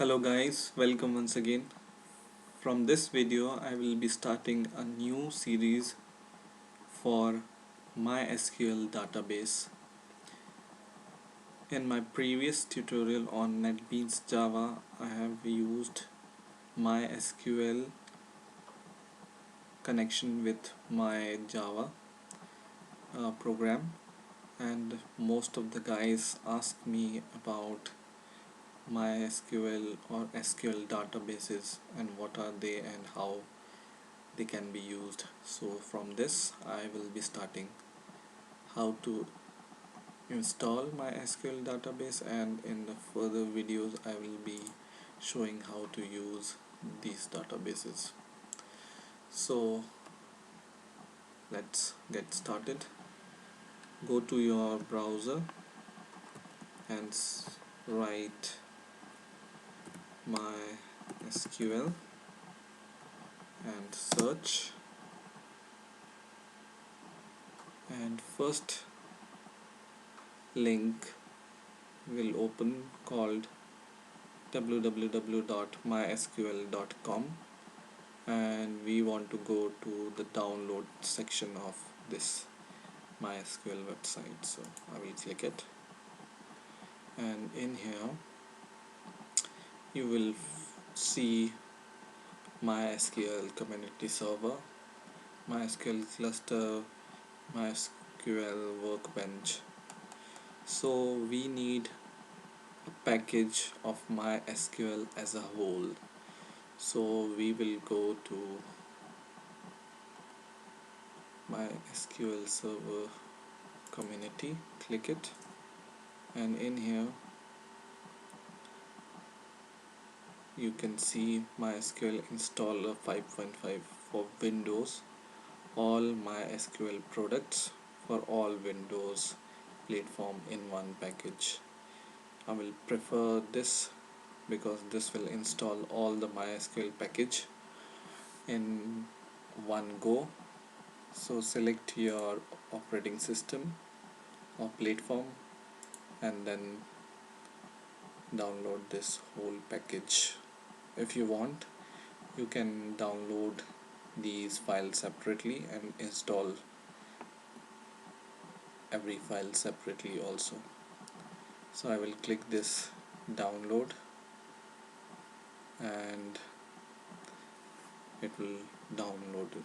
Hello guys, welcome once again. From this video I will be starting a new series for MySQL database. In my previous tutorial on NetBeans Java I have used MySQL connection with my Java program, and most of the guys ask me about MySQL or SQL databases and what are they and how they can be used. So from this I will be starting how to install my SQL database, and in the further videos I will be showing how to use these databases. So let's get started. Go to your browser and write MySQL and search, and first link will open called www.mysql.com, and we want to go to the download section of this MySQL website. So I will click it, and in here you will see MySQL community server, MySQL cluster, MySQL workbench. So we need a package of MySQL as a whole. So we will go to MySQL server community, click it, and in here you can see MySQL installer 5.5 for Windows, all MySQL products for all Windows platform in one package. I will prefer this because this will install all the MySQL package in one go. So select your operating system or platform and then download this whole package. If you want, you can download these files separately and install every file separately also. So I will click this download and it will download it.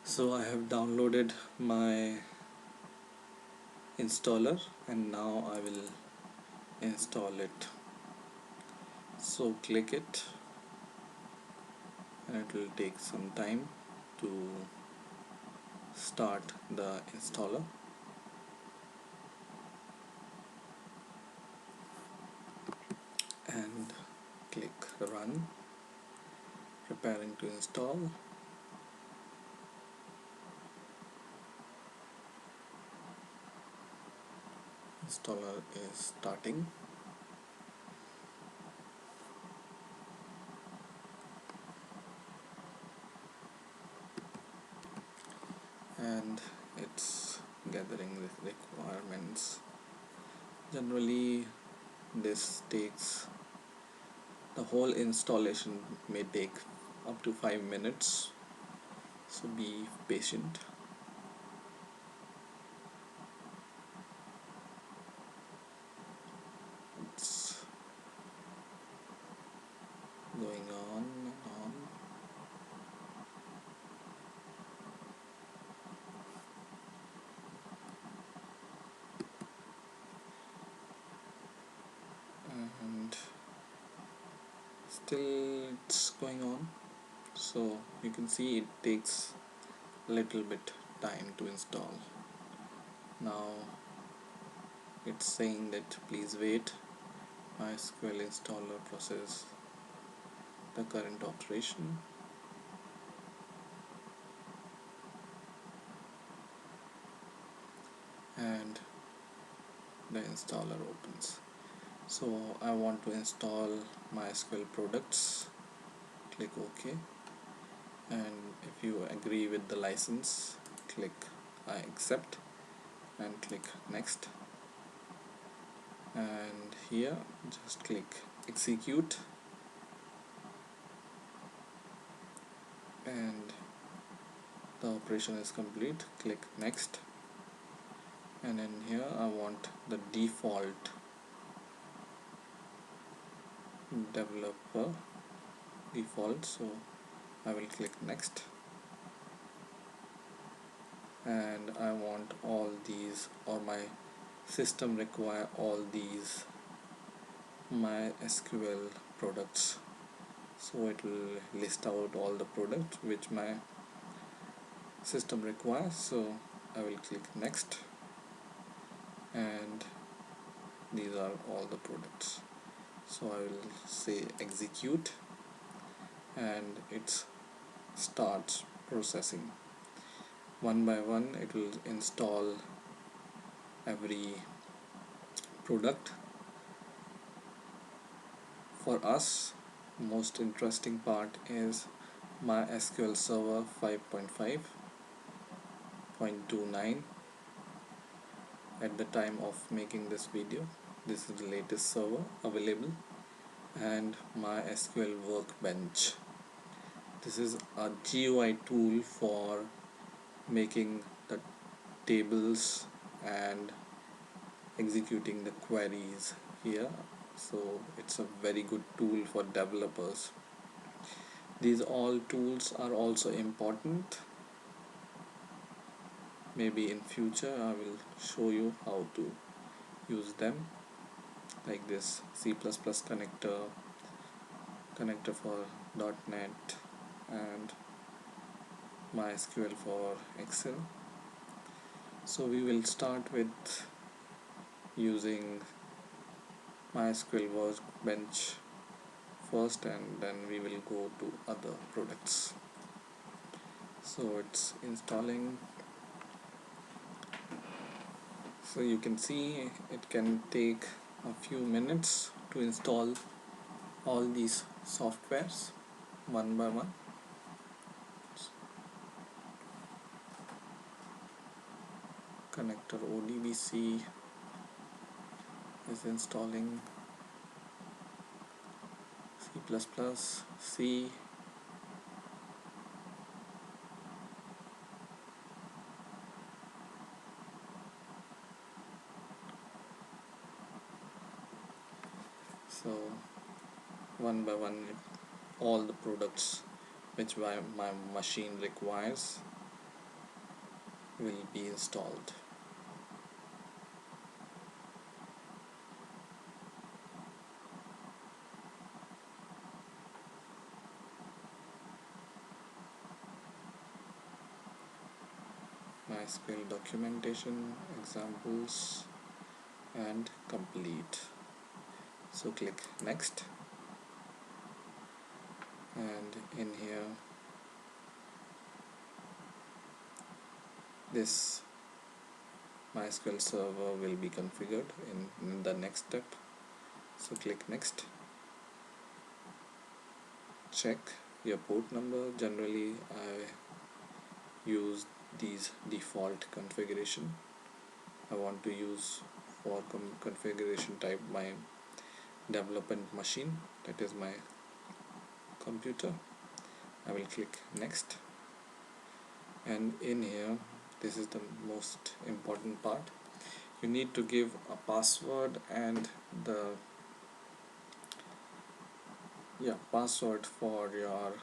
So I have downloaded my installer and now I will install it. So click it and it will take some time to start the installer. And click run. Preparing to install. Installer is starting. And it's gathering the requirements. Generally this takes, the whole installation may take up to 5 minutes, so be patient. It's going on and on. And still it's going on, so you can see it takes a little bit time to install. Now it's saying that please wait, MySQL installer process the current operation. And the installer opens. So I want to install MySQL products, click OK, and if you agree with the license, click I accept and click next, and here just click execute, and the operation is complete. Click next, and in here I want the default developer default, so I will click next, and I want all these, or my system require all these MySql products, so it will list out all the products which my system requires. So I will click next, and these are all the products. So I will say execute, and it starts processing. One by one it will install every product. For us, most interesting part is MySQL Server 5.5.29. At the time of making this video, this is the latest server available, and MySQL workbench. This is a GUI tool for making the tables and executing the queries here, so it's a very good tool for developers. These all tools are also important. Maybe in future I will show you how to use them, like this C++ connector for .NET, and MySQL for Excel. So we will start with using MySQL workbench first, and then we will go to other products. So it's installing. So you can see it can take a few minutes to install all these softwares one by one. Connector ODBC is installing, C++, C, so one by one all the products which my machine requires will be installed. MySQL documentation, examples, and complete. So click next, and in here this MySQL server will be configured in the next step. So click next, check your port number. Generally I use these default configuration. I want to use for configuration type my development machine, that is my computer. I will click next, and in here this is the most important part. You need to give a password and the password for your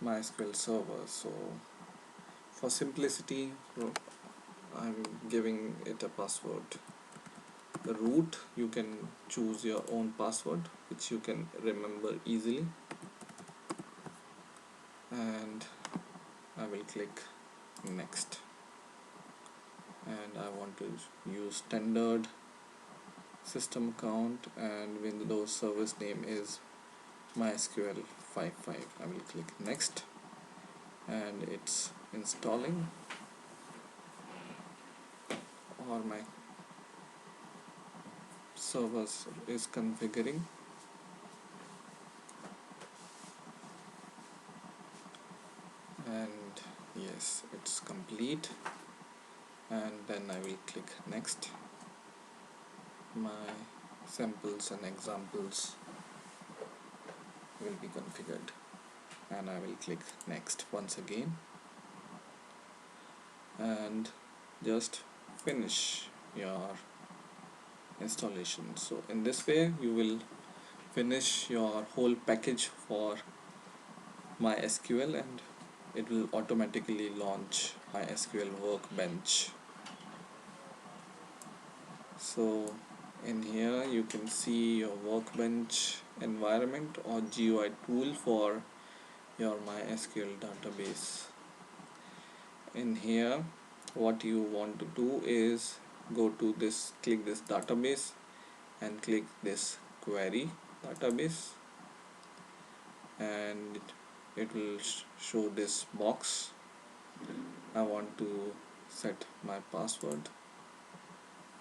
MySQL server. So for simplicity I'm giving it a password. The root, you can choose your own password which you can remember easily, and I will click next, and I want to use standard system account, and Windows service name is MySQL 5.5. I will click next, and it's installing, or my server is configuring. And yes, it's complete, and then I will click next. my samples and examples will be configured, and I will click next once again and just finish your installation. So in this way you will finish your whole package for MySQL, and it will automatically launch MySQL workbench. So in here you can see your workbench environment or GUI tool for your MySQL database. In here what you want to do is go to this, click this database and click this query database, and it will show this box. I want to set my password,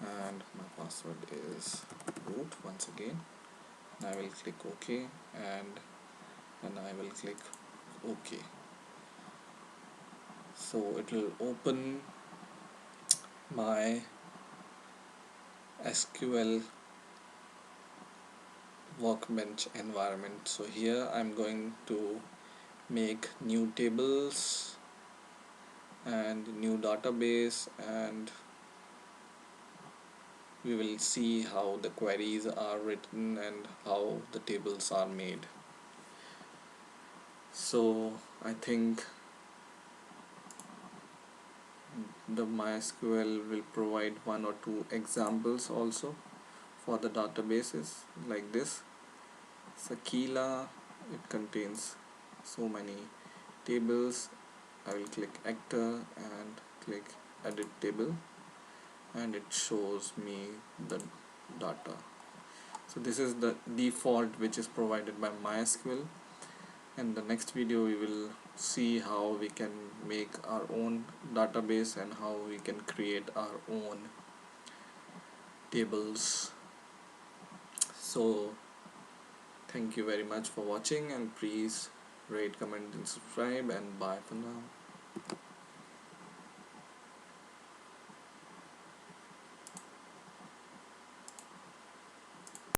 and my password is root once again. I will click OK, and then I will click OK. So it will open my SQL workbench environment. So here I'm going to make new tables and new database, and we will see how the queries are written and how the tables are made. So I think the MySQL will provide one or two examples also for the databases like this. Sakila, it contains so many tables. I will click actor and click edit table, and it shows me the data. So this is the default which is provided by MySQL. In the next video we will see how we can make our own database and how we can create our own tables. So thank you very much for watching, and please rate, comment and subscribe, and bye for now.